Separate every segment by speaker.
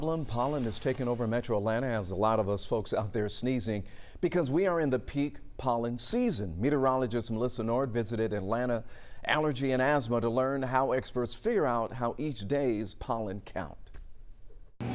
Speaker 1: Pollen has taken over Metro Atlanta, as a lot of us folks out there sneezing, because we are in the peak pollen season. Meteorologist Melissa Nord visited Atlanta Allergy and Asthma to learn how experts figure out how each day's pollen count.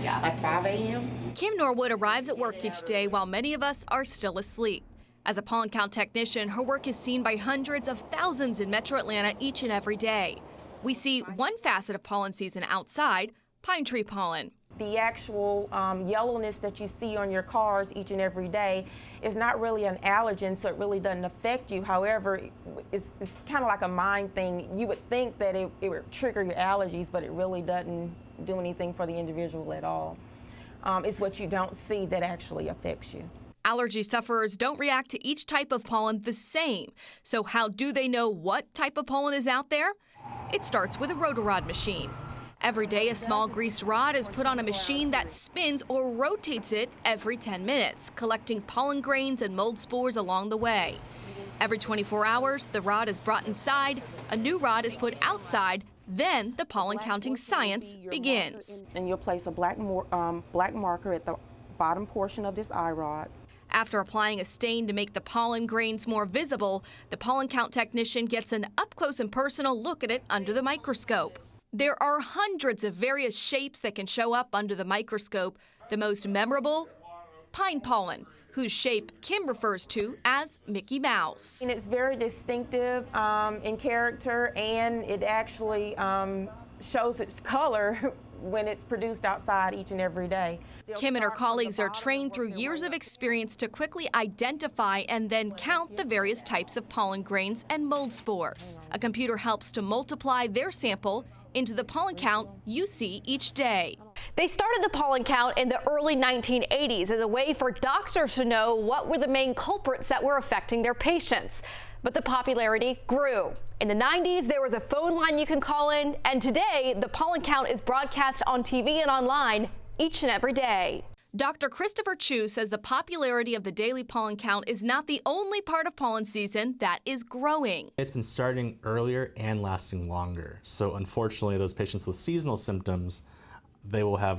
Speaker 2: Yeah, like 5 a.m.
Speaker 3: Kim Norwood arrives at work each day while many of us are still asleep. As a pollen count technician, her work is seen by hundreds of thousands in Metro Atlanta each and every day. We see one facet of pollen season outside, pine tree pollen.
Speaker 2: The actual yellowness that you see on your cars each and every day is not really an allergen, so it really doesn't affect you. However, it's kind of like a mind thing. You would think that it would trigger your allergies, but it really doesn't do anything for the individual at all. It's what you don't see that actually affects you.
Speaker 3: Allergy sufferers don't react to each type of pollen the same. So how do they know what type of pollen is out there? It starts with a rotorod machine. Every day, a small greased rod is put on a machine that spins or rotates it every 10 minutes, collecting pollen grains and mold spores along the way. Every 24 hours, the rod is brought inside, a new rod is put outside, then the pollen counting science begins.
Speaker 2: And you'll place a black marker at the bottom portion of this eye rod.
Speaker 3: After applying a stain to make the pollen grains more visible, the pollen count technician gets an up-close and personal look at it under the microscope. There are hundreds of various shapes that can show up under the microscope. The most memorable, pine pollen, whose shape Kim refers to as Mickey Mouse.
Speaker 2: And it's very distinctive in character, and it actually shows its color when it's produced outside each and every day.
Speaker 3: Kim and her colleagues are trained through years of experience to quickly identify and then count the various types of pollen grains and mold spores. A computer helps to multiply their sample into the pollen count you see each day.
Speaker 4: They started the pollen count in the early 1980s as a way for doctors to know what were the main culprits that were affecting their patients. But the popularity grew. In the 90s, there was a phone line you can call in, and today the pollen count is broadcast on TV and online each and every day.
Speaker 3: Dr. Christopher Chu says the popularity of the daily pollen count is not the only part of pollen season that is growing.
Speaker 5: It's been starting earlier and lasting longer. So unfortunately, those patients with seasonal symptoms, they will have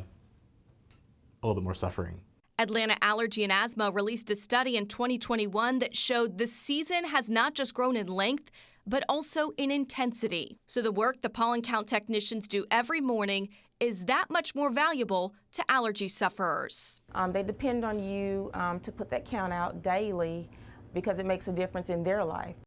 Speaker 5: a little bit more suffering.
Speaker 3: Atlanta Allergy and Asthma released a study in 2021 that showed the season has not just grown in length, but also in intensity. So the work the pollen count technicians do every morning is that much more valuable to allergy sufferers.
Speaker 2: They depend on you to put that count out daily because it makes a difference in their life.